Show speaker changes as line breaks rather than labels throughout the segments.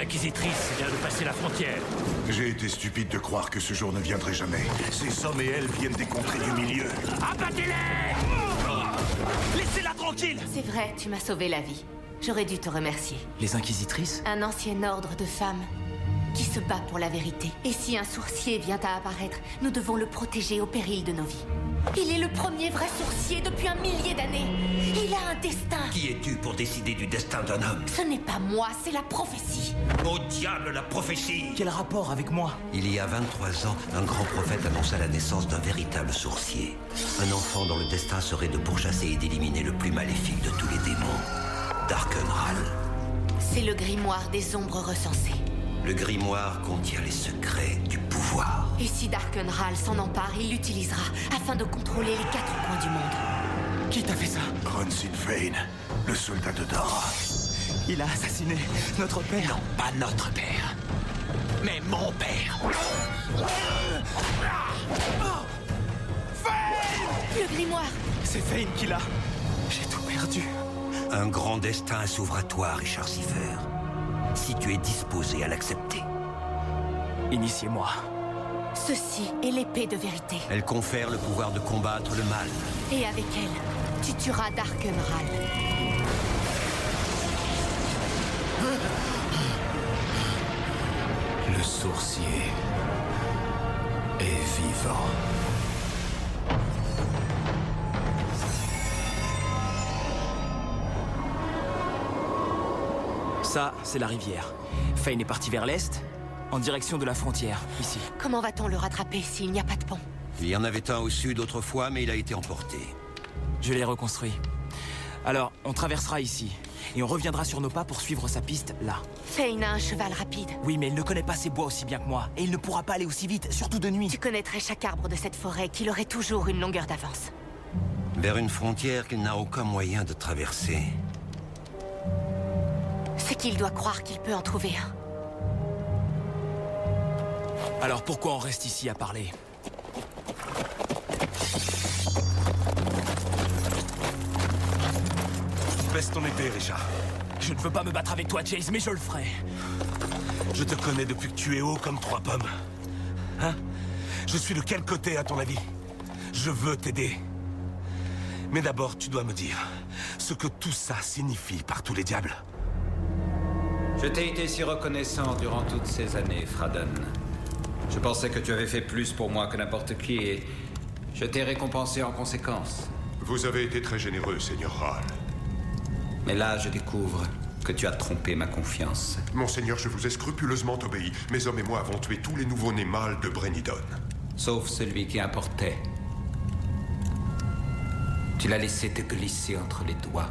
L'Inquisitrice vient de passer la frontière.
J'ai été stupide de croire que ce jour ne viendrait jamais. Ces hommes et elles viennent des contrées du milieu.
Abattez-les! Laissez-la tranquille!
C'est vrai, tu m'as sauvé la vie. J'aurais dû te remercier.
Les Inquisitrices?
Un ancien ordre de femmes qui se bat pour la vérité. Et si un sourcier vient à apparaître, nous devons le protéger au péril de nos vies. Il est le premier vrai sourcier depuis 1 millier d'années. Il a un destin.
Qui es-tu pour décider du destin d'un homme?
Ce n'est pas moi, c'est la prophétie.
Au diable la prophétie!
Quel rapport avec moi?
Il y a 23 ans, un grand prophète annonça la naissance d'un véritable sourcier. Un enfant dont le destin serait de pourchasser et d'éliminer le plus maléfique de tous les démons, Darkenral.
C'est le grimoire des ombres recensées.
Le grimoire contient les secrets du pouvoir.
Et si Darkenral s'en empare, il l'utilisera afin de contrôler les 4 coins du monde.
Qui t'a fait ça?
Ron Sinfane, le soldat de Dara.
Il a assassiné notre père.
Non, pas notre père, mais mon père.
Le grimoire!
C'est Fane qui l'a. J'ai tout perdu.
Un grand destin s'ouvre à toi, Richard Siffer. Si tu es disposé à l'accepter.
Initiez-moi.
Ceci est l'épée de vérité.
Elle confère le pouvoir de combattre le mal.
Et avec elle, tu tueras Darkenral.
Le sourcier est vivant.
Ça, c'est la rivière. Fane est parti vers l'est, en direction de la frontière, ici.
Comment va-t-on le rattraper s'il n'y a pas de pont?
Il y en avait un au sud autrefois, mais il a été emporté.
Je l'ai reconstruit. Alors, on traversera ici, et on reviendra sur nos pas pour suivre sa piste, là.
Fane a un cheval rapide.
Oui, mais il ne connaît pas ces bois aussi bien que moi, et il ne pourra pas aller aussi vite, surtout de nuit.
Tu connaîtrais chaque arbre de cette forêt qu'il aurait toujours une longueur d'avance.
Vers une frontière qu'il n'a aucun moyen de traverser.
C'est qu'il doit croire qu'il peut en trouver un.
Alors pourquoi on reste ici à parler?
Baisse ton épée, Richard.
Je ne veux pas me battre avec toi, Chase, mais je le ferai.
Je te connais depuis que tu es haut comme 3 pommes. Hein? Je suis de quel côté, à ton avis? Je veux t'aider. Mais d'abord, tu dois me dire ce que tout ça signifie par tous les diables.
Je t'ai été si reconnaissant durant toutes ces années, Fraden. Je pensais que tu avais fait plus pour moi que n'importe qui et je t'ai récompensé en conséquence.
Vous avez été très généreux, Seigneur Ral.
Mais là, je découvre que tu as trompé ma confiance.
Monseigneur, je vous ai scrupuleusement obéi. Mes hommes et moi avons tué tous les nouveaux-nés mâles de Brennidon.
Sauf celui qui importait. Tu l'as laissé te glisser entre les doigts.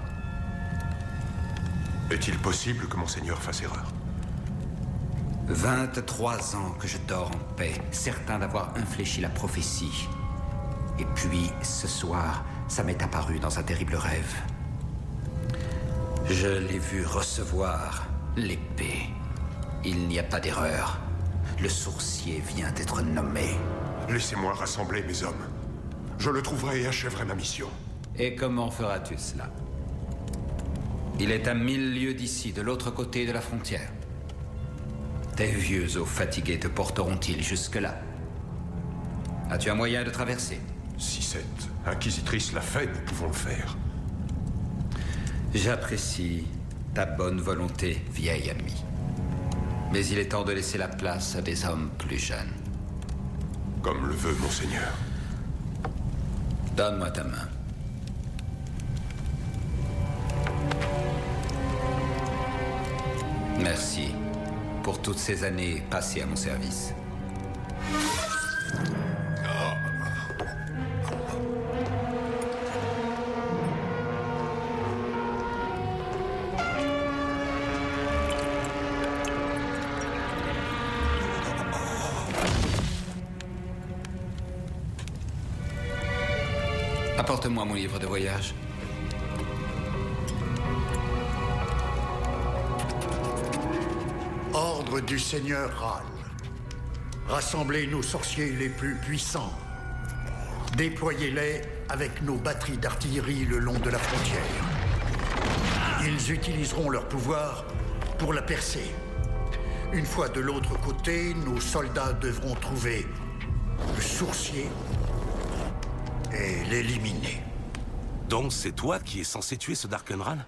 Est-il possible que Monseigneur fasse erreur?
23 ans que je dors en paix, certain d'avoir infléchi la prophétie. Et puis, ce soir, ça m'est apparu dans un terrible rêve. Je l'ai vu recevoir l'épée. Il n'y a pas d'erreur. Le sourcier vient d'être nommé.
Laissez-moi rassembler mes hommes. Je le trouverai et achèverai ma mission.
Et comment feras-tu cela? Il est à 1000 lieues d'ici, de l'autre côté de la frontière. Tes vieux os fatigués te porteront-ils jusque-là? As-tu un moyen de traverser?
Si cette inquisitrice l'a fait, nous pouvons le faire.
J'apprécie ta bonne volonté, vieil ami. Mais il est temps de laisser la place à des hommes plus jeunes.
Comme le veut Monseigneur.
Donne-moi ta main. Merci pour toutes ces années passées à mon service. Apporte-moi mon livre de voyage.
Ordre du Seigneur Ral. Rassemblez nos sorciers les plus puissants. Déployez-les avec nos batteries d'artillerie le long de la frontière. Ils utiliseront leur pouvoir pour la percer. Une fois de l'autre côté, nos soldats devront trouver le sourcier et l'éliminer.
Donc c'est toi qui es censé tuer ce Darkenran?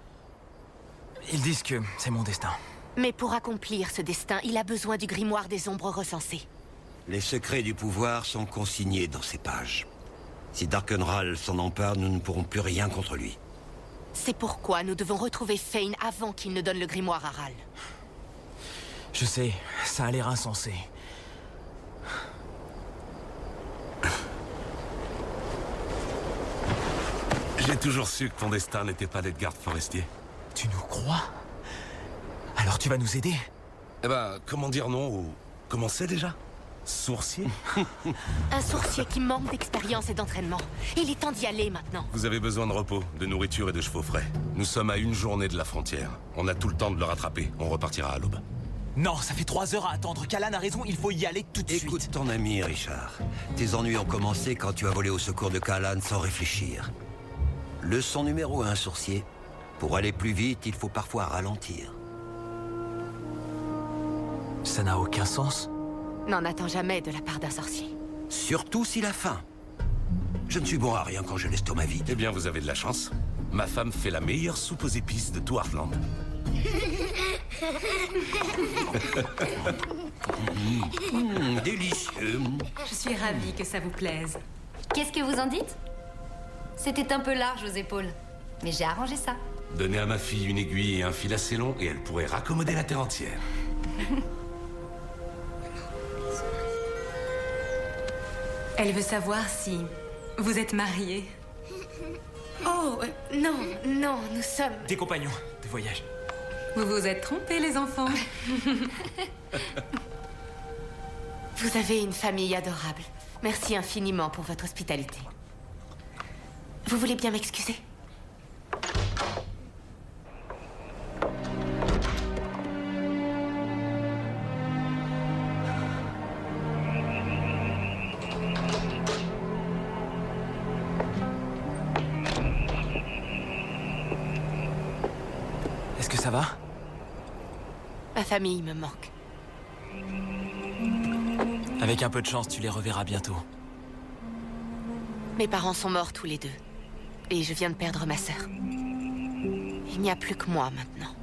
Ils disent que c'est mon destin.
Mais pour accomplir ce destin, il a besoin du grimoire des ombres recensé.
Les secrets du pouvoir sont consignés dans ces pages. Si Darkenral s'en empare, nous ne pourrons plus rien contre lui.
C'est pourquoi nous devons retrouver Fane avant qu'il ne donne le grimoire à Ral.
Je sais, ça a l'air insensé.
J'ai toujours su que ton destin n'était pas d'être garde forestier.
Tu nous crois? Alors tu vas nous aider?
Eh ben, comment dire non ou... Comment c'est déjà? Sourcier?
Un sourcier qui manque d'expérience et d'entraînement. Il est temps d'y aller maintenant.
Vous avez besoin de repos, de nourriture et de chevaux frais. Nous sommes à 1 journée de la frontière. On a tout le temps de le rattraper. On repartira à l'aube.
Non, ça fait 3 heures à attendre. Kalan a raison, il faut y aller tout de suite.
Écoute ton ami, Richard. Tes ennuis ont commencé quand tu as volé au secours de Kalan sans réfléchir. Leçon numéro 1, sourcier. Pour aller plus vite, il faut parfois ralentir.
Ça n'a aucun sens.
N'en attends jamais de la part d'un sorcier.
Surtout s'il a faim. Je ne suis bon à rien quand j'ai l'estomac vide.
Eh bien, vous avez de la chance. Ma femme fait la meilleure soupe aux épices de tout Heartland.
Délicieux.
Je suis ravie que ça vous plaise.
Qu'est-ce que vous en dites? C'était un peu large aux épaules, mais j'ai arrangé ça.
Donnez à ma fille une aiguille et un fil assez long et elle pourrait raccommoder la terre entière.
Elle veut savoir si vous êtes mariés.
Oh, non, non, nous sommes...
Des compagnons de voyage.
Vous vous êtes trompés, les enfants.
Vous avez une famille adorable. Merci infiniment pour votre hospitalité. Vous voulez bien m'excuser?
Est-ce que ça va?
Ma famille me manque.
Avec un peu de chance, tu les reverras bientôt.
Mes parents sont morts tous les deux. Et je viens de perdre ma sœur. Il n'y a plus que moi maintenant.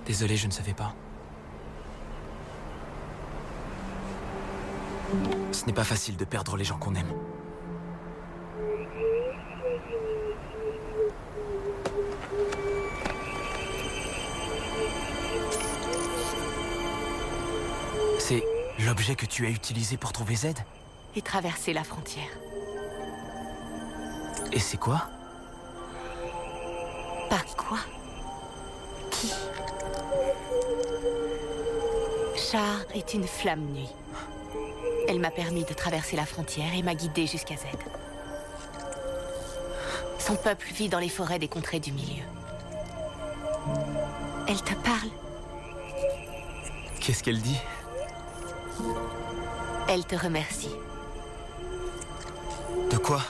Désolé, je ne savais pas. Ce n'est pas facile de perdre les gens qu'on aime. C'est l'objet que tu as utilisé pour trouver Z?
Et traverser la frontière.
Et c'est quoi?
Pas quoi? Qui? Char est une flamme nuit. Elle m'a permis de traverser la frontière et m'a guidée jusqu'à Z. Son peuple vit dans les forêts des contrées du milieu. Elle te parle?
Qu'est-ce qu'elle dit?
Elle te remercie.
De quoi?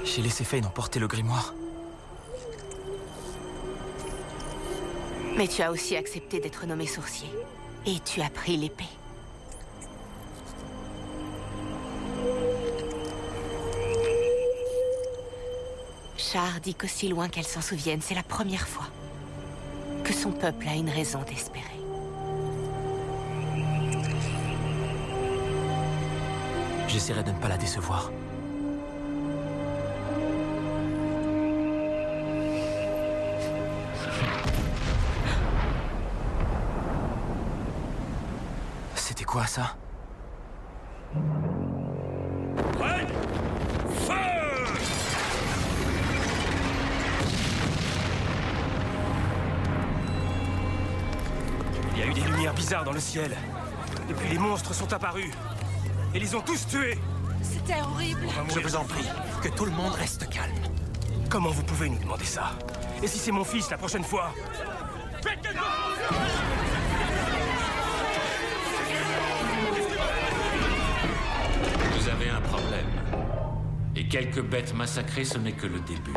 J'ai laissé Fane emporter le grimoire.
Mais tu as aussi accepté d'être nommé sourcier. Et tu as pris l'épée. Char dit qu'aussi loin qu'elle s'en souvienne, c'est la première fois que son peuple a une raison d'espérer.
J'essaierai de ne pas la décevoir. C'était quoi ça?
Il y a eu des lumières bizarres dans le ciel. Et puis les monstres sont apparus. Et ils ont tous tués.
C'était horrible.
Je vous en prie, que tout le monde reste calme. Comment vous pouvez nous demander ça? Et si c'est mon fils la prochaine fois?
Vous avez un problème. Et quelques bêtes massacrées, ce n'est que le début.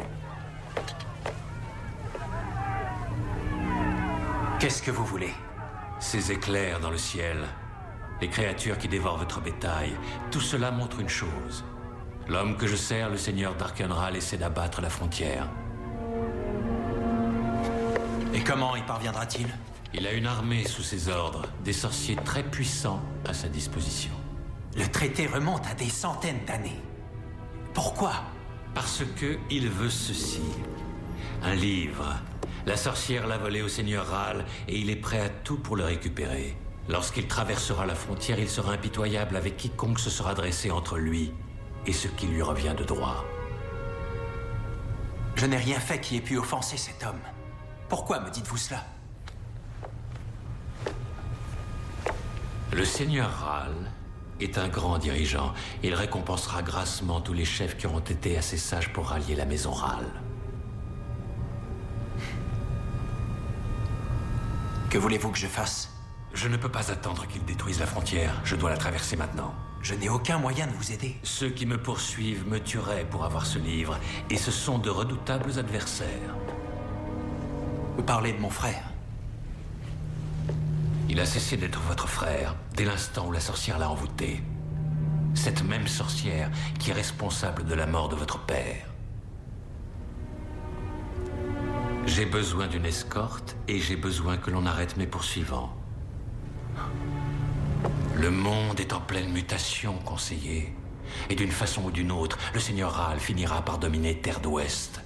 Qu'est-ce que vous voulez?
Ces éclairs dans le ciel, les créatures qui dévorent votre bétail, tout cela montre une chose. L'homme que je sers, le seigneur Darkenral, essaie d'abattre la frontière.
Et comment y parviendra-t-il?
Il a une armée sous ses ordres, des sorciers très puissants à sa disposition.
Le traité remonte à des centaines d'années. Pourquoi?
Parce que il veut ceci. Un livre. La sorcière l'a volé au seigneur Ral et il est prêt à tout pour le récupérer. Lorsqu'il traversera la frontière, il sera impitoyable avec quiconque se sera dressé entre lui et ce qui lui revient de droit.
Je n'ai rien fait qui ait pu offenser cet homme. Pourquoi me dites-vous cela?
Le seigneur Ral est un grand dirigeant. Il récompensera grassement tous les chefs qui auront été assez sages pour rallier la maison Ral.
Que voulez-vous que je fasse?
Je ne peux pas attendre qu'il détruise la frontière. Je dois la traverser maintenant.
Je n'ai aucun moyen de vous aider.
Ceux qui me poursuivent me tueraient pour avoir ce livre. Et ce sont de redoutables adversaires.
Vous parlez de mon frère?
Il a cessé d'être votre frère dès l'instant où la sorcière l'a envoûté. Cette même sorcière qui est responsable de la mort de votre père. J'ai besoin d'une escorte et j'ai besoin que l'on arrête mes poursuivants. Le monde est en pleine mutation, conseiller. Et d'une façon ou d'une autre, le seigneur Ral finira par dominer Terre d'Ouest,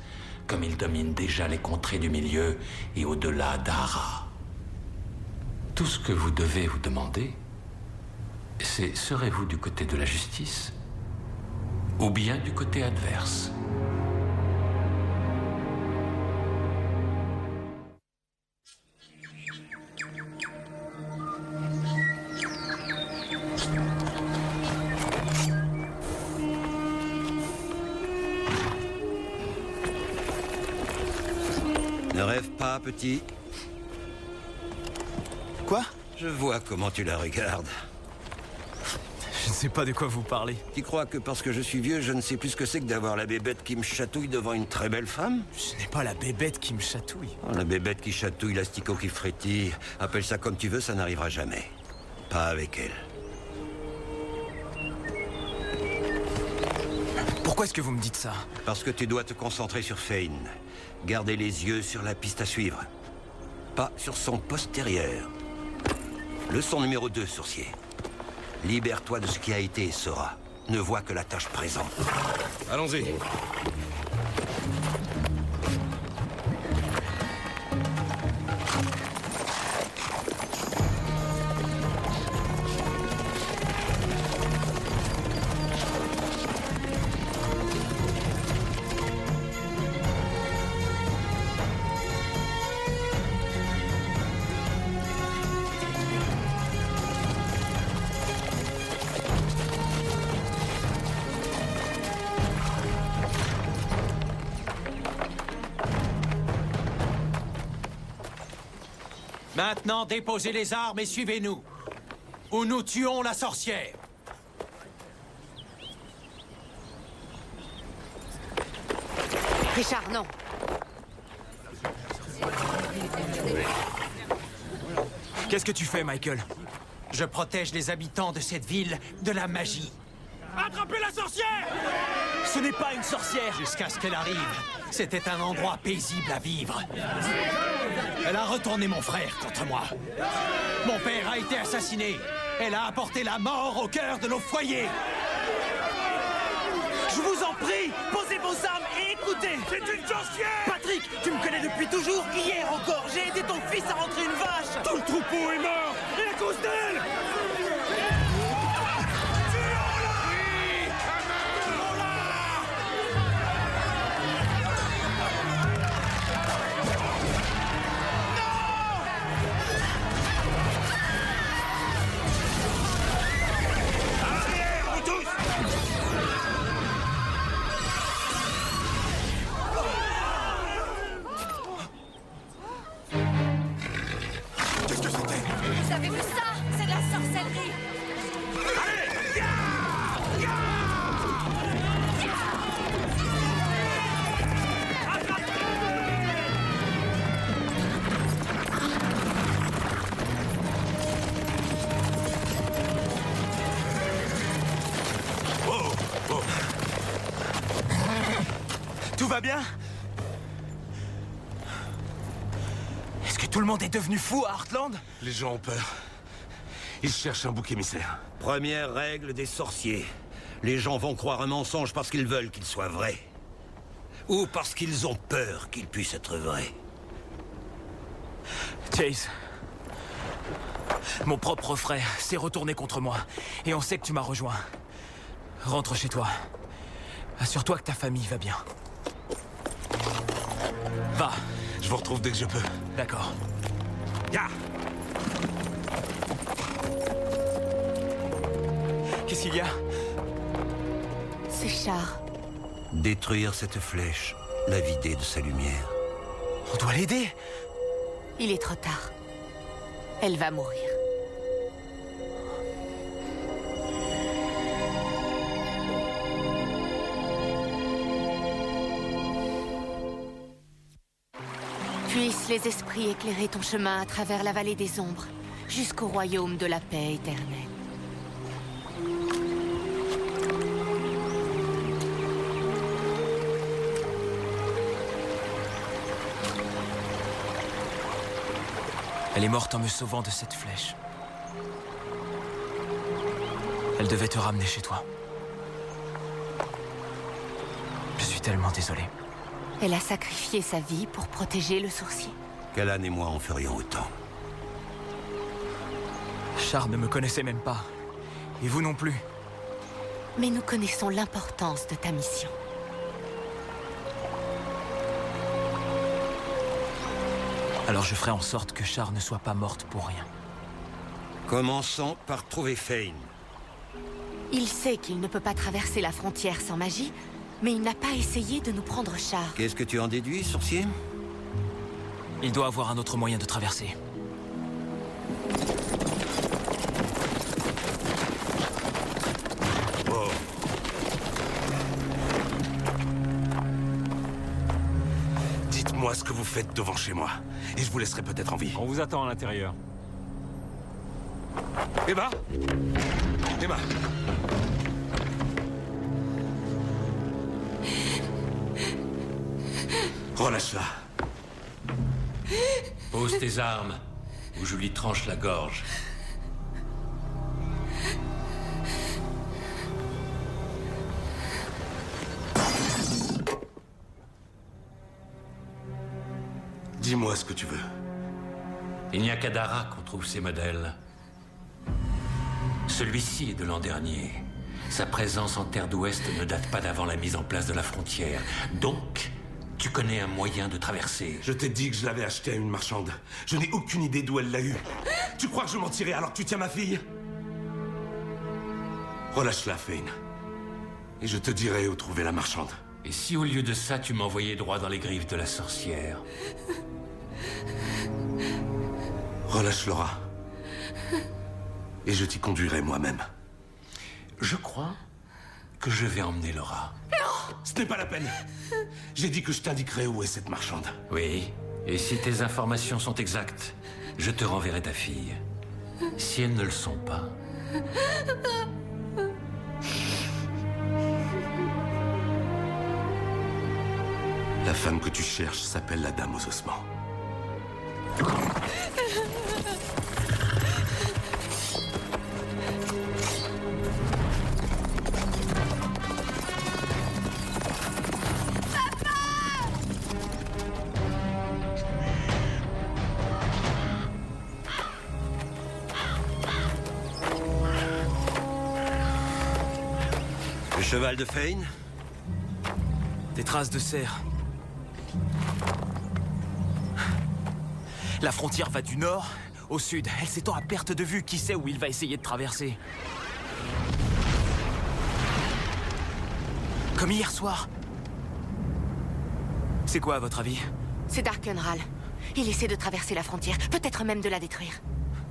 comme il domine déjà les contrées du milieu et au-delà d'Ara. Tout ce que vous devez vous demander, c'est serez-vous du côté de la justice ou bien du côté adverse?
Ne rêve pas, petit.
Quoi?
Je vois comment tu la regardes.
Je ne sais pas de quoi vous parlez.
Tu crois que parce que je suis vieux, je ne sais plus ce que c'est que d'avoir la bébête qui me chatouille devant une très belle femme?
Ce n'est pas la bébête qui me chatouille.
Oh, la bébête qui chatouille, l'asticot qui frétille. Appelle ça comme tu veux, ça n'arrivera jamais. Pas avec elle.
Pourquoi est-ce que vous me dites ça?
Parce que tu dois te concentrer sur Fane. Garder les yeux sur la piste à suivre. Pas sur son postérieur. Leçon numéro 2, sorcier. Libère-toi de ce qui a été et sera. Ne vois que la tâche présente.
Allons-y.
Maintenant, déposez les armes et suivez-nous. Ou nous tuons la sorcière.
Richard, non.
Qu'est-ce que tu fais, Michael?
Je protège les habitants de cette ville de la magie.
Attrapez la sorcière!
Ce n'est pas une sorcière! Jusqu'à ce qu'elle arrive, c'était un endroit paisible à vivre. Elle a retourné mon frère contre moi. Mon père a été assassiné. Elle a apporté la mort au cœur de nos foyers. Je vous en prie, posez vos armes et écoutez!
C'est une sorcière!
Patrick, tu me connais depuis toujours. Hier encore, j'ai aidé ton fils à rentrer une vache.
Tout le troupeau est mort! Et à cause d'elle!
Vous avez vu ça? C'est de la sorcière!
va bien? Est-ce que tout le monde est devenu fou à Heartland?
Les gens ont peur. Ils cherchent un bouc émissaire.
Première règle des sorciers. Les gens vont croire un mensonge parce qu'ils veulent qu'il soit vrai. Ou parce qu'ils ont peur qu'il puisse être vrai.
Chase. Mon propre frère s'est retourné contre moi. Et on sait que tu m'as rejoint. Rentre chez toi. Assure-toi que ta famille va bien. Va.
Je vous retrouve dès que je peux.
D'accord.
Ya!
Qu'est-ce qu'il y a?
C'est Char.
Détruire cette flèche, la vider de sa lumière.
On doit l'aider.
Il est trop tard. Elle va mourir. Puissent les esprits éclairer ton chemin à travers la vallée des ombres, jusqu'au royaume de la paix éternelle.
Elle est morte en me sauvant de cette flèche. Elle devait te ramener chez toi. Je suis tellement désolé.
Elle a sacrifié sa vie pour protéger le sourcier.
Callan et moi en ferions autant.
Char ne me connaissait même pas. Et vous non plus.
Mais nous connaissons l'importance de ta mission.
Alors je ferai en sorte que Char ne soit pas morte pour rien.
Commençons par trouver Fane.
Il sait qu'il ne peut pas traverser la frontière sans magie, mais il n'a pas essayé de nous prendre Char.
Qu'est-ce que tu en déduis, sorcier?
Il doit avoir un autre moyen de traverser.
Oh. Dites-moi ce que vous faites devant chez moi, et je vous laisserai peut-être en vie.
On vous attend à l'intérieur.
Emma? Emma? Relâche-la.
Pose tes armes, ou je lui tranche la gorge.
Dis-moi ce que tu veux.
Il n'y a qu'à Dara qu'on trouve ces modèles. Celui-ci est de l'an dernier. Sa présence en Terre d'Ouest ne date pas d'avant la mise en place de la frontière. Donc, tu connais un moyen de traverser.
Je t'ai dit que je l'avais acheté à une marchande. Je n'ai aucune idée d'où elle l'a eu. Tu crois que je mentirais alors que tu tiens ma fille? Relâche-la, Fane. Et je te dirai où trouver la marchande.
Et si au lieu de ça, tu m'envoyais droit dans les griffes de la sorcière?
Relâche Laura. Et je t'y conduirai moi-même.
Je crois que je vais emmener Laura.
Non! Ce n'est pas la peine. J'ai dit que je t'indiquerai où est cette marchande.
Oui, et si tes informations sont exactes, je te renverrai ta fille. Si elles ne le sont pas...
La femme que tu cherches s'appelle la Dame aux Ossements.
Le cheval de Fane?
Des traces de cerf. La frontière va du nord au sud. Elle s'étend à perte de vue. Qui sait où il va essayer de traverser? Comme hier soir. C'est quoi, à votre avis?
C'est Darkenral. Il essaie de traverser la frontière, peut-être même de la détruire.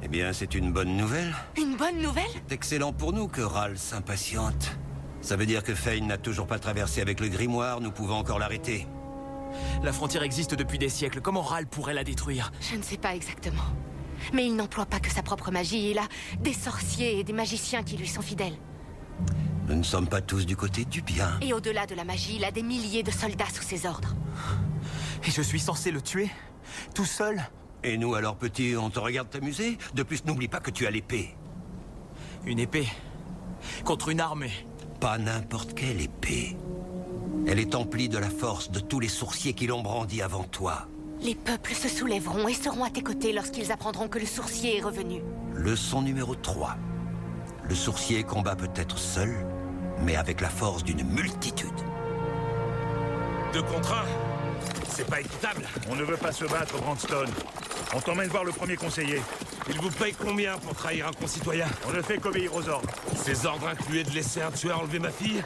Eh bien, c'est une bonne nouvelle.
Une bonne nouvelle?
C'est excellent pour nous que Ral s'impatiente. Ça veut dire que Fane n'a toujours pas traversé avec le grimoire, nous pouvons encore l'arrêter.
La frontière existe depuis des siècles. Comment Ral pourrait la détruire?
Je ne sais pas exactement. Mais il n'emploie pas que sa propre magie. Il a des sorciers et des magiciens qui lui sont fidèles.
Nous ne sommes pas tous du côté du bien.
Et au-delà de la magie, il a des milliers de soldats sous ses ordres.
Et je suis censé le tuer? Tout seul?
Et nous alors, petit, on te regarde t'amuser? De plus, n'oublie pas que tu as l'épée.
Une épée? Contre une armée?
Pas n'importe quelle épée. Elle est emplie de la force de tous les sourciers qui l'ont brandie avant toi.
Les peuples se soulèveront et seront à tes côtés lorsqu'ils apprendront que le sourcier est revenu.
Leçon numéro 3. Le sourcier combat peut-être seul, mais avec la force d'une multitude.
2 contre 1. C'est pas équitable.
On ne veut pas se battre, Brandstone. On t'emmène voir le premier conseiller.
Il vous paye combien pour trahir un concitoyen?
On ne fait qu'obéir aux ordres.
Ces ordres incluaient de laisser un tueur enlever ma fille?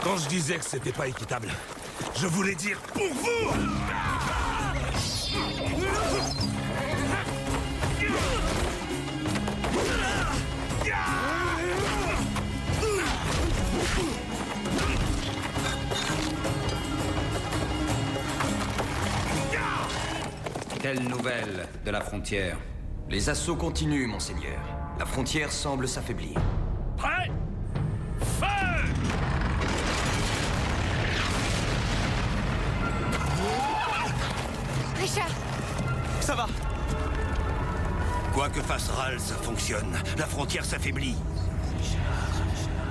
Quand je disais que c'était pas équitable, je voulais dire pour vous!
Quelle nouvelle de la frontière?
Les assauts continuent, monseigneur. La frontière semble s'affaiblir.
Prêt? Feu!
Richard!
Ça va!
Quoi que fasse Ral, ça fonctionne. La frontière s'affaiblit.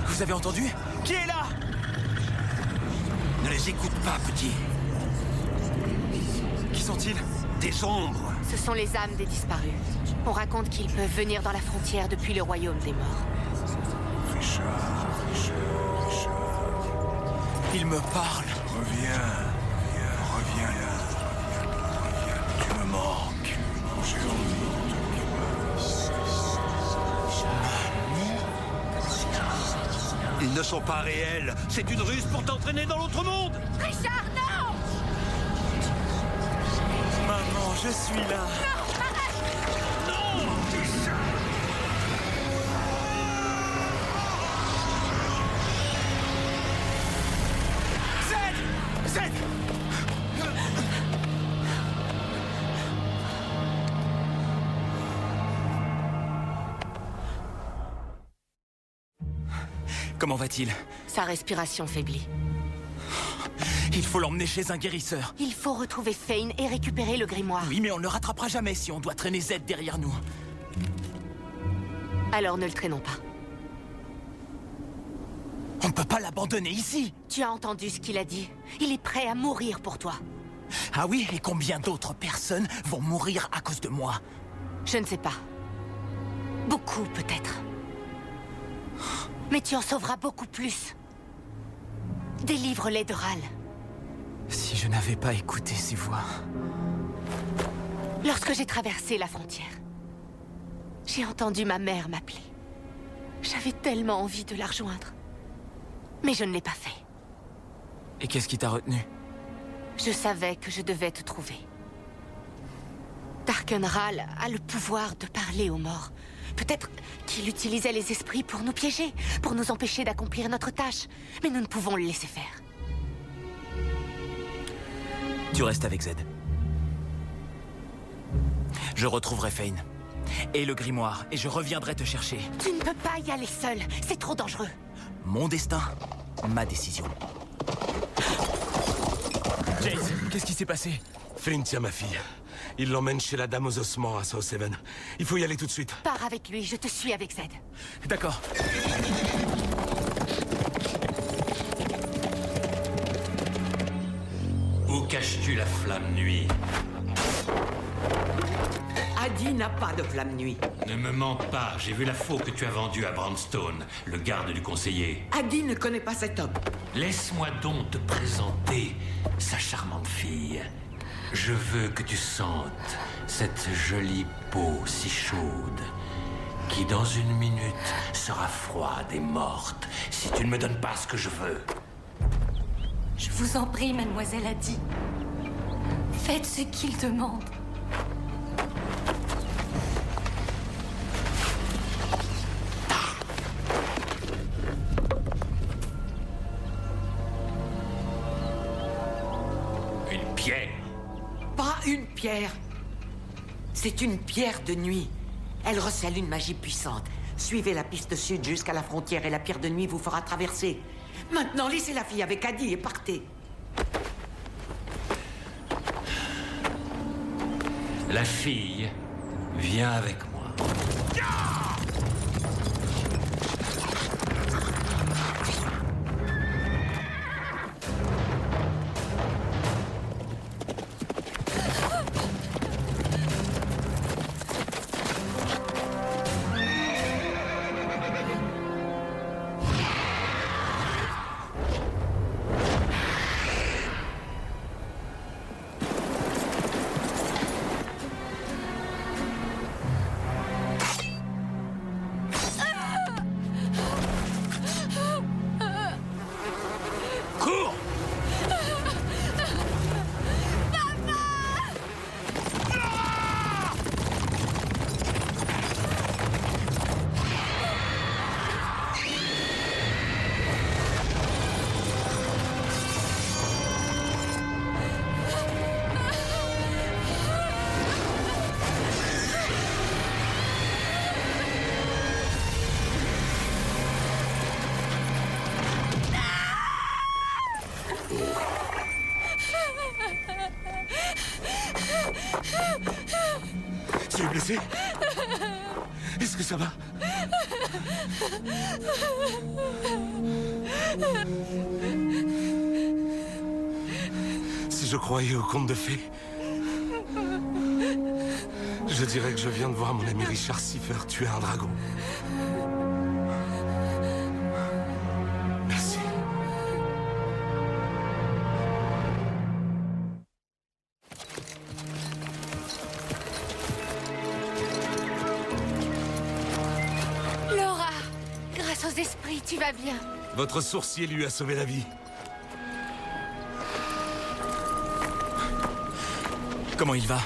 Vous avez entendu? Qui est là?
Ne les écoute pas, petit.
Qui sont-ils?
Des ombres.
Ce sont les âmes des disparus. On raconte qu'ils peuvent venir dans la frontière depuis le royaume des morts.
Il me parle.
Reviens là. Tu me manques. J'ai envie de te...
Ils ne sont pas réels. C'est une ruse pour t'entraîner dans l'autre monde.
Richard, non!
Maman, je suis là.
Non, arrête!
Non!
Zed! Comment va-t-il?
Sa respiration faiblit.
Il faut l'emmener chez un guérisseur.
Il faut retrouver Fane et récupérer le grimoire.
Oui, mais on ne le rattrapera jamais si on doit traîner Zed derrière nous.
Alors ne le traînons pas.
On ne peut pas l'abandonner ici.
Tu as entendu ce qu'il a dit. Il est prêt à mourir pour toi.
Ah oui, et combien d'autres personnes vont mourir à cause de moi?
Je ne sais pas. Beaucoup, peut-être. Mais tu en sauveras beaucoup plus. Délivre-les de Ral.
Si je n'avais pas écouté ces voix...
Lorsque j'ai traversé la frontière, j'ai entendu ma mère m'appeler. J'avais tellement envie de la rejoindre. Mais je ne l'ai pas fait.
Et qu'est-ce qui t'a retenu?
Je savais que je devais te trouver. Darkenral a le pouvoir de parler aux morts. Peut-être qu'il utilisait les esprits pour nous piéger, pour nous empêcher d'accomplir notre tâche. Mais nous ne pouvons le laisser faire.
Tu restes avec Zed. Je retrouverai Fane. Et le grimoire, et je reviendrai te chercher.
Tu ne peux pas y aller seul, c'est trop dangereux.
Mon destin, ma décision. Jace, qu'est-ce qui s'est passé?
Fane tient ma fille. Il l'emmène chez la dame aux ossements à South Haven. Il faut y aller tout de suite.
Pars avec lui, je te suis avec Zed.
D'accord.
Où caches-tu la flamme nuit?
Adi n'a pas de flamme nuit.
Ne me mens pas, j'ai vu la faux que tu as vendue à Brandstone, le garde du conseiller.
Adi ne connaît pas cet homme.
Laisse-moi donc te présenter sa charmante fille. Je veux que tu sentes cette jolie peau si chaude, qui dans une minute sera froide et morte, si tu ne me donnes pas ce que je veux.
Je vous en prie, mademoiselle Adi. Faites ce qu'il demande.
Une pierre?
Pas une pierre. C'est une pierre de nuit. Elle recèle une magie puissante. Suivez la piste sud jusqu'à la frontière et la pierre de nuit vous fera traverser. Maintenant, laissez la fille avec Adi et partez.
La fille vient avec moi.
Tu es blessé? Est-ce que ça va? Si je croyais au conte de fées, je dirais que je viens de voir mon ami Richard Siffer tuer un dragon. Merci.
Laura, grâce aux esprits, tu vas bien.
Votre sourcier lui a sauvé la vie.
Comment il va?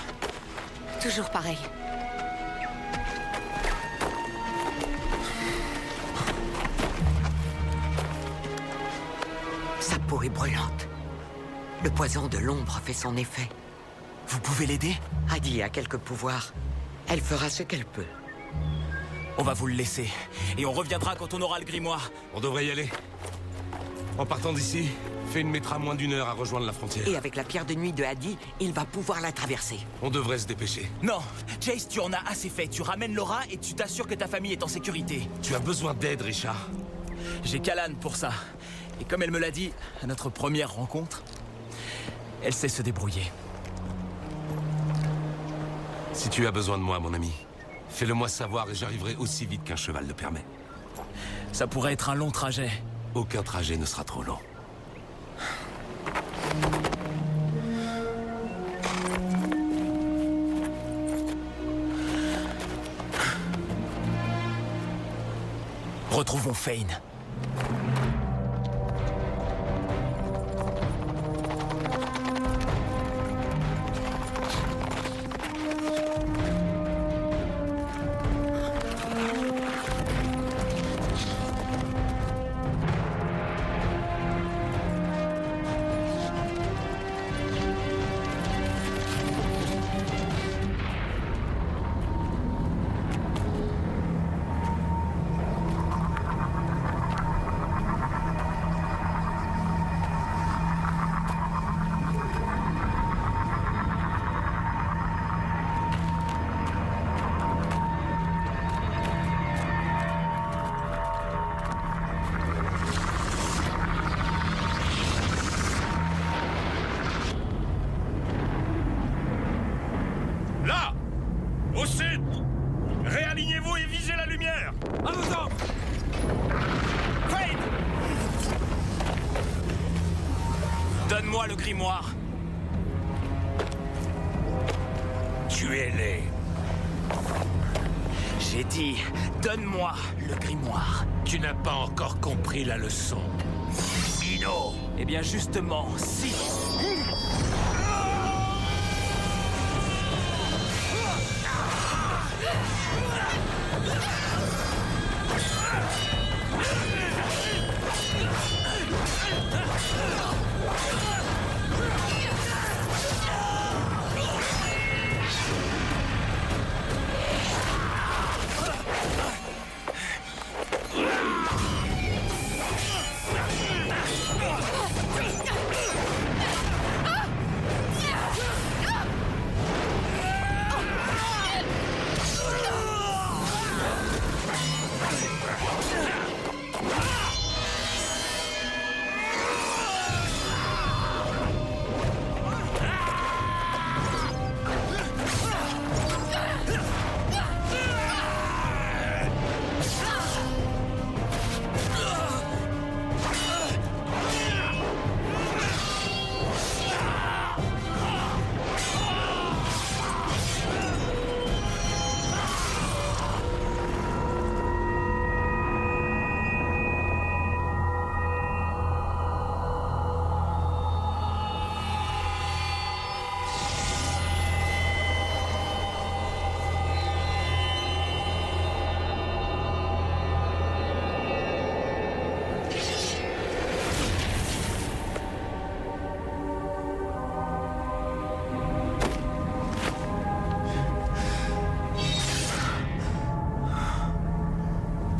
Toujours pareil.
Sa peau est brûlante. Le poison de l'ombre fait son effet.
Vous pouvez l'aider?
Adi a quelques pouvoirs. Elle fera ce qu'elle peut.
On va vous le laisser. Et on reviendra quand on aura le grimoire.
On devrait y aller. En partant d'ici, Fane mettra moins d'1 heure à rejoindre la frontière.
Et avec la pierre de nuit de Adi, il va pouvoir la traverser.
On devrait se dépêcher.
Non, Jace, tu en as assez fait. Tu ramènes Laura et tu t'assures que ta famille est en sécurité.
Tu as besoin d'aide, Richard.
J'ai Callan pour ça. Et comme elle me l'a dit à notre première rencontre, elle sait se débrouiller.
Si tu as besoin de moi, mon ami, fais-le moi savoir et j'arriverai aussi vite qu'un cheval le permet.
Ça pourrait être un long trajet.
Aucun trajet ne sera trop long.
Retrouvons Fane.
Là! Au sud! Réalignez-vous et visez la lumière!
À vos ordres!
Fane! Donne-moi le grimoire.
Tuez-les!
J'ai dit, donne-moi le grimoire.
Tu n'as pas encore compris la leçon.
Ino!
Eh bien justement, si.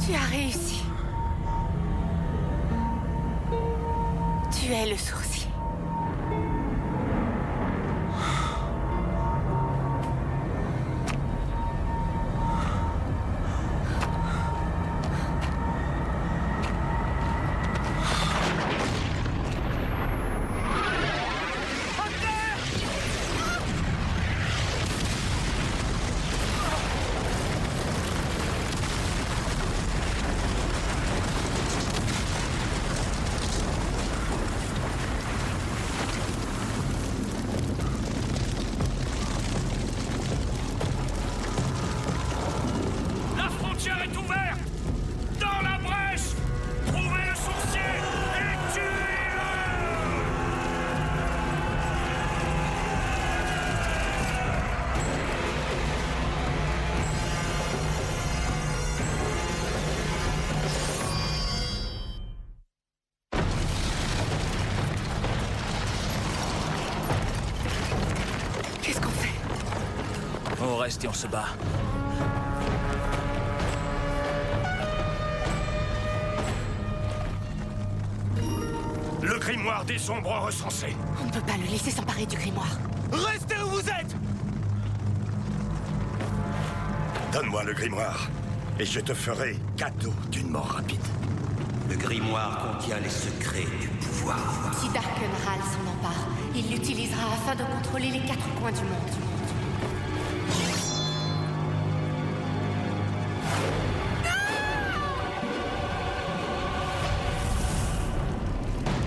Tu as réussi. Tu es le sourcier.
On reste et on se bat.
Le grimoire des ombres recensé.
On ne peut pas le laisser s'emparer du grimoire.
Restez où vous êtes!
Donne-moi le grimoire, et je te ferai cadeau d'une mort rapide.
Le grimoire contient les secrets du pouvoir.
Si Darkenral s'en empare, il l'utilisera afin de contrôler les 4 coins du monde.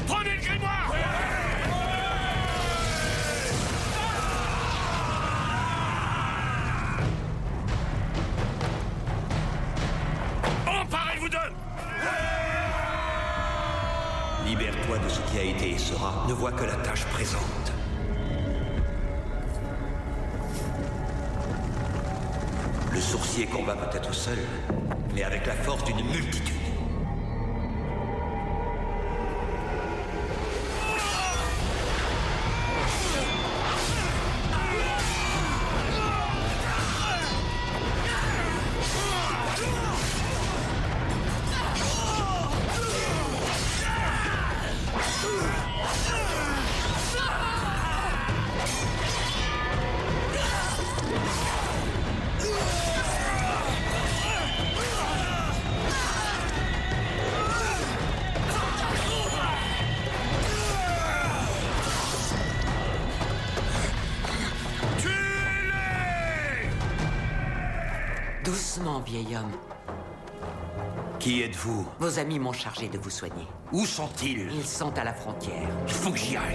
Prenez le grimoire! Emparez-vous d'eux!
Libère-toi de ce qui a été et sera. Ne vois que la tâche présente. Le sourcier combat peut-être seul, mais avec la force d'une multitude.
Doucement, vieil homme.
Qui êtes-vous?
Vos amis m'ont chargé de vous soigner.
Où sont-ils?
Ils sont à la frontière.
Il faut que j'y aille.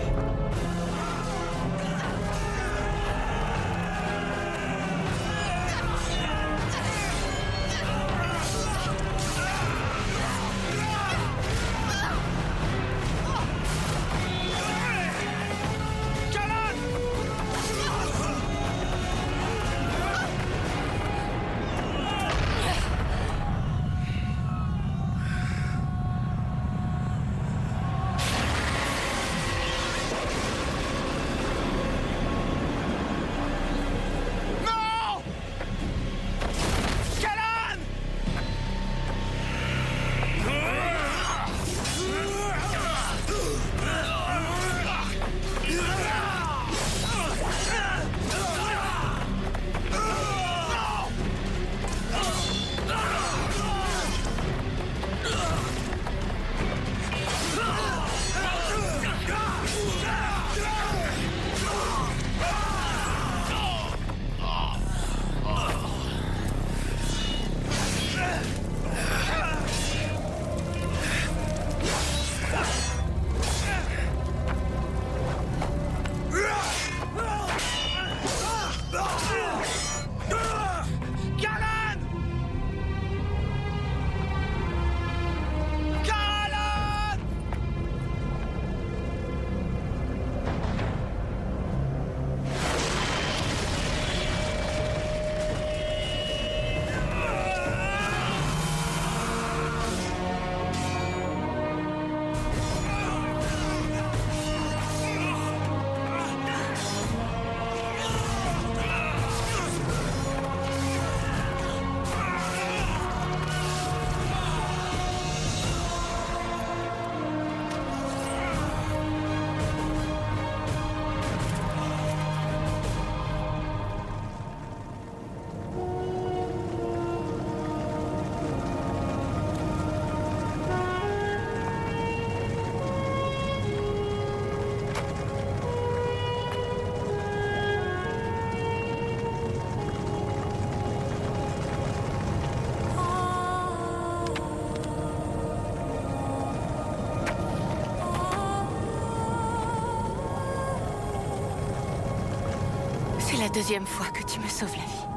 la deuxième fois que tu me sauves la vie.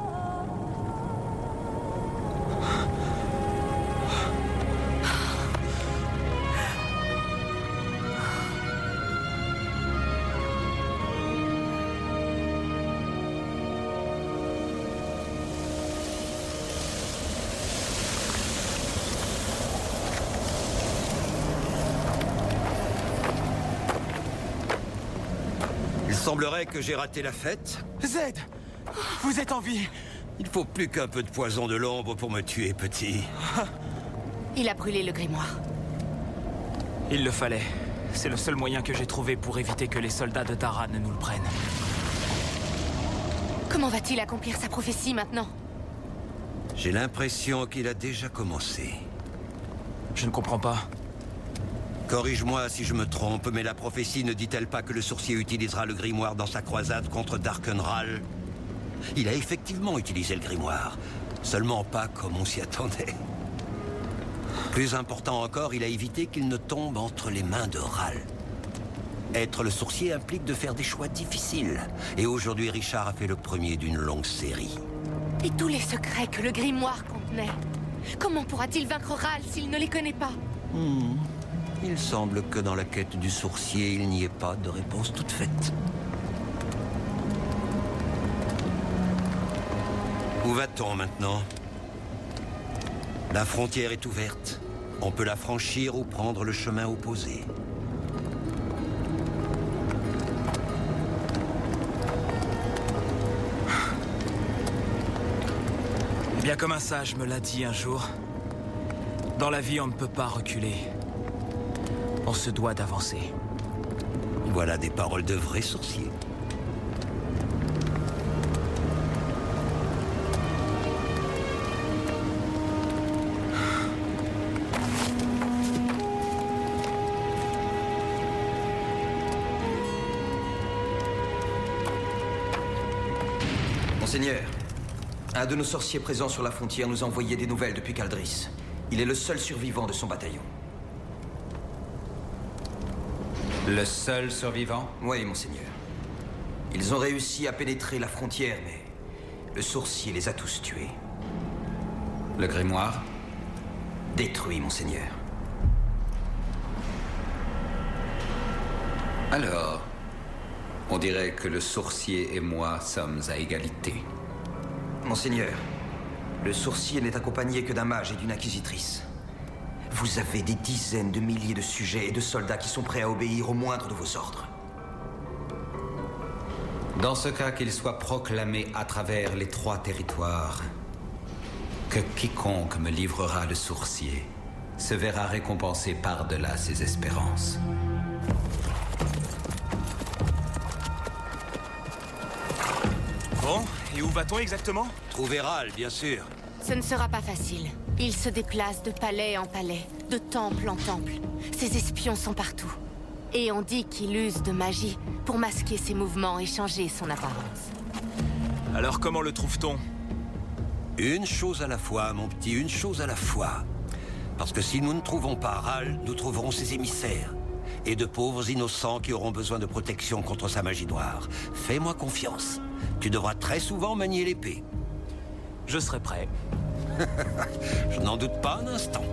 Il semblerait que j'ai raté la fête.
Zed, vous êtes en vie.
Il faut plus qu'un peu de poison de l'ombre pour me tuer, petit.
Il a brûlé le grimoire.
Il le fallait. C'est le seul moyen que j'ai trouvé pour éviter que les soldats de Tara ne nous le prennent.
Comment va-t-il accomplir sa prophétie maintenant?
J'ai l'impression qu'il a déjà commencé.
Je ne comprends pas.
Corrige-moi si je me trompe, mais la prophétie ne dit-elle pas que le sorcier utilisera le grimoire dans sa croisade contre Darkenral? Il a effectivement utilisé le grimoire, seulement pas comme on s'y attendait. Plus important encore, il a évité qu'il ne tombe entre les mains de Ral. Être le sorcier implique de faire des choix difficiles, et aujourd'hui Richard a fait le premier d'une longue série.
Et tous les secrets que le grimoire contenait. Comment pourra-t-il vaincre Ral s'il ne les connaît pas?
Il semble que dans la quête du sorcier, il n'y ait pas de réponse toute faite. Où va-t-on maintenant? La frontière est ouverte. On peut la franchir ou prendre le chemin opposé.
Bien comme un sage me l'a dit un jour, dans la vie on ne peut pas reculer. On se doit d'avancer.
Voilà des paroles de vrais sorciers.
Monseigneur, un de nos sorciers présents sur la frontière nous a envoyé des nouvelles depuis Caldris. Il est le seul survivant de son bataillon.
Le seul survivant?
Oui, monseigneur. Ils ont réussi à pénétrer la frontière, mais le sorcier les a tous tués.
Le grimoire?
Détruit, monseigneur.
Alors, on dirait que le sorcier et moi sommes à égalité.
Monseigneur, le sorcier n'est accompagné que d'un mage et d'une inquisitrice. Vous avez des dizaines de milliers de sujets et de soldats qui sont prêts à obéir au moindre de vos ordres.
Dans ce cas, qu'il soit proclamé à travers les 3 territoires que quiconque me livrera le sorcier se verra récompensé par-delà ses espérances.
Bon, et où va-t-on exactement?
Trouver Ral, bien sûr.
Ce ne sera pas facile. Il se déplace de palais en palais, de temple en temple. Ses espions sont partout. Et on dit qu'il use de magie pour masquer ses mouvements et changer son apparence.
Alors comment le trouve-t-on?
Une chose à la fois, mon petit, une chose à la fois. Parce que si nous ne trouvons pas Ral, nous trouverons ses émissaires. Et de pauvres innocents qui auront besoin de protection contre sa magie noire. Fais-moi confiance. Tu devras très souvent manier l'épée.
Je serai prêt.
Je n'en doute pas un instant.